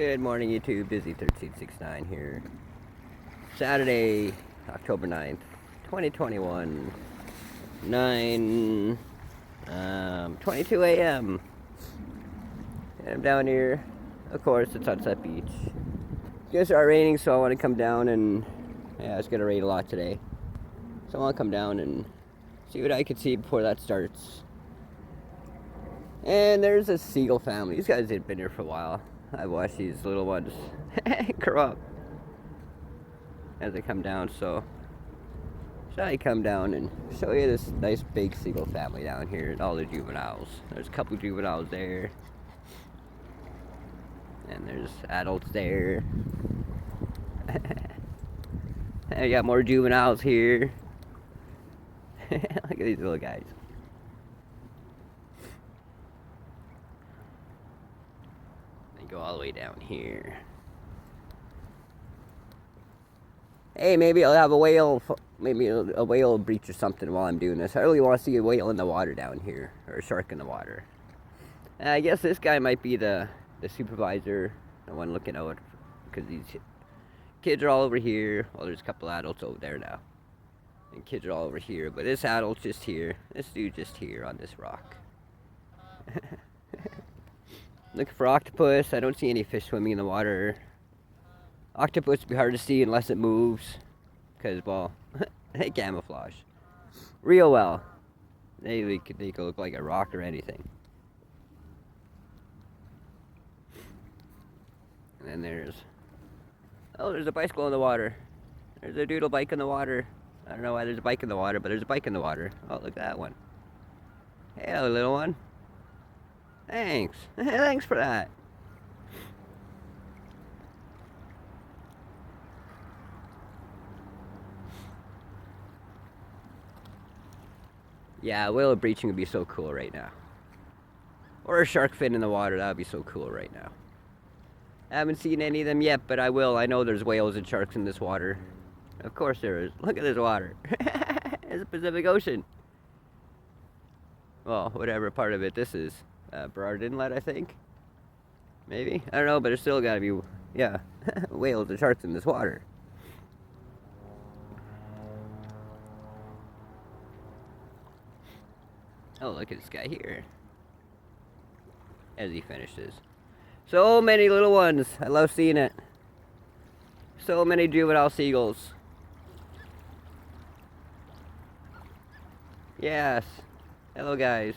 Good morning, YouTube. Busy1369 here. Saturday, October 9th, 2021. 22 a.m. And I'm down here. Of course, it's Sunset Beach. It's gonna start raining, so I want to come down and... Yeah, it's gonna rain a lot today. So I want to come down and see what I can see before that starts. And there's a seagull family. These guys have been here for a while. I've watched these little ones grow up as they come down, so should I come down and show you this nice big seagull family down here and all the juveniles. There's a couple juveniles there, and there's adults there. And we got more juveniles here. Look at these little guys. Go all the way down here. Hey, maybe I'll have a whale, maybe a whale breach or something while I'm doing this. I really want to see a whale in the water down here, or a shark in the water. And I guess this guy might be the supervisor, the one looking out, because these kids are all over here. Well, there's a couple adults over there now, and kids are all over here, but this adult's just here. This dude just here on this rock. Looking for octopus. I don't see any fish swimming in the water. Octopus would be hard to see unless it moves, because, well, they camouflage real well. They could look like a rock or anything. And then there's a bicycle in the water. There's a doodle bike in the water. I don't know why there's a bike in the water, but there's a bike in the water. Oh, look at that one. Hello, little one. Thanks. Thanks for that. Yeah, whale breaching would be so cool right now. Or a shark fin in the water, that would be so cool right now. I haven't seen any of them yet, but I will. I know there's whales and sharks in this water. Of course there is. Look at this water. It's the Pacific Ocean. Well, whatever part of it this is. Burrard Inlet, I think. Maybe? I don't know, but there's still gotta be, yeah, whales and sharks in this water. Oh, look at this guy here. As he finishes. So many little ones. I love seeing it. So many juvenile seagulls. Yes. Hello, guys.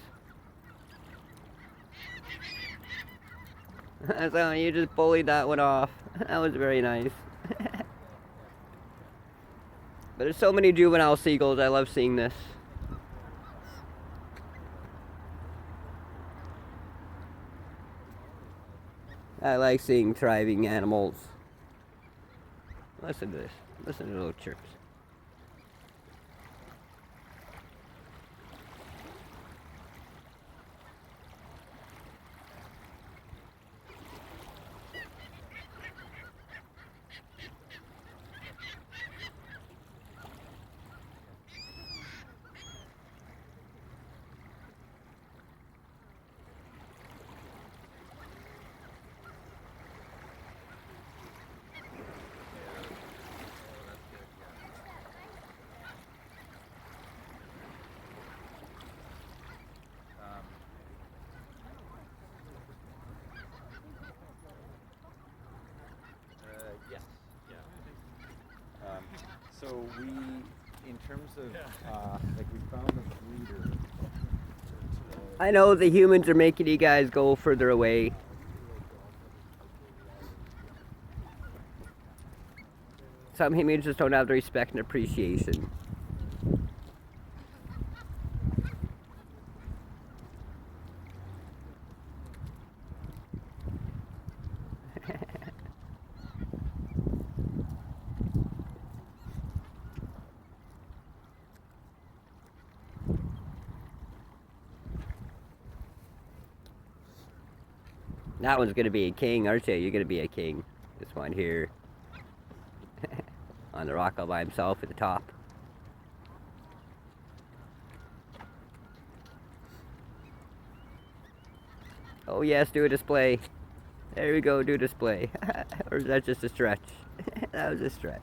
So you just bullied that one off. That was very nice. But there's so many juvenile seagulls. I love seeing this. I like seeing thriving animals. Listen to this. Listen to the little chirps. Yes. Yeah. So we, in terms of, like we found the breeder. I know the humans are making you guys go further away. Some humans just don't have the respect and appreciation. That one's gonna be a king, aren't you? You're gonna be a king. This one here. On the rock all by himself at the top. Oh yes, do a display. There we go, do display. Or is that just a stretch? That was a stretch.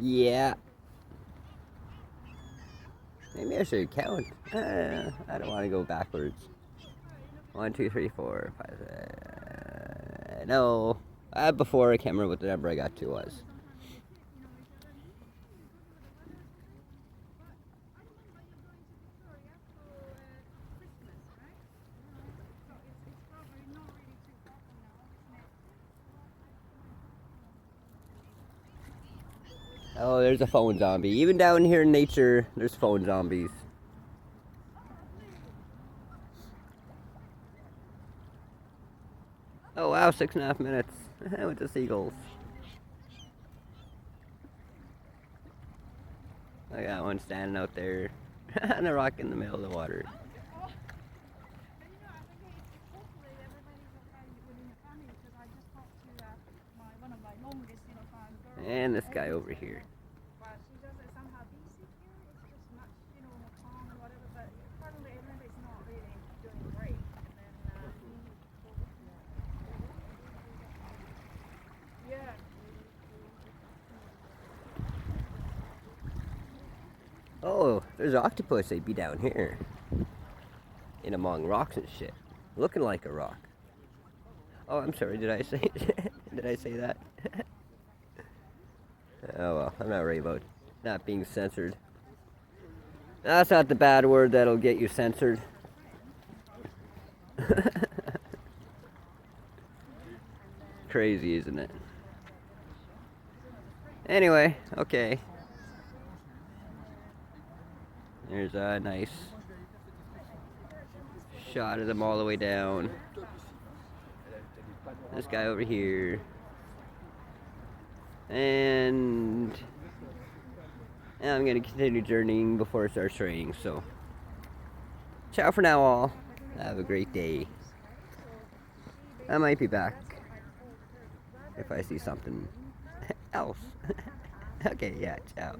Yeah. Maybe I should count. I don't want to go backwards. 1, 2, 3, 4, 5. No. Before I can't remember what the number I got to was. Oh, there's a phone zombie. Even down here in nature, there's phone zombies. Oh wow, 6.5 minutes with the seagulls. I got one standing out there on a rock in the middle of the water. And this guy over here. Oh, there's an octopus. They'd be down here. In among rocks and shit. Looking like a rock. Oh, I'm sorry. Did I say did I say that? Oh well, I'm not worried about not being censored. That's not the bad word that'll get you censored. Crazy, isn't it? Anyway, okay. There's a nice shot of them all the way down. This guy over here. And I'm going to continue journeying before it starts raining. So, ciao for now, all. Have a great day. I might be back if I see something else. Okay, yeah, ciao.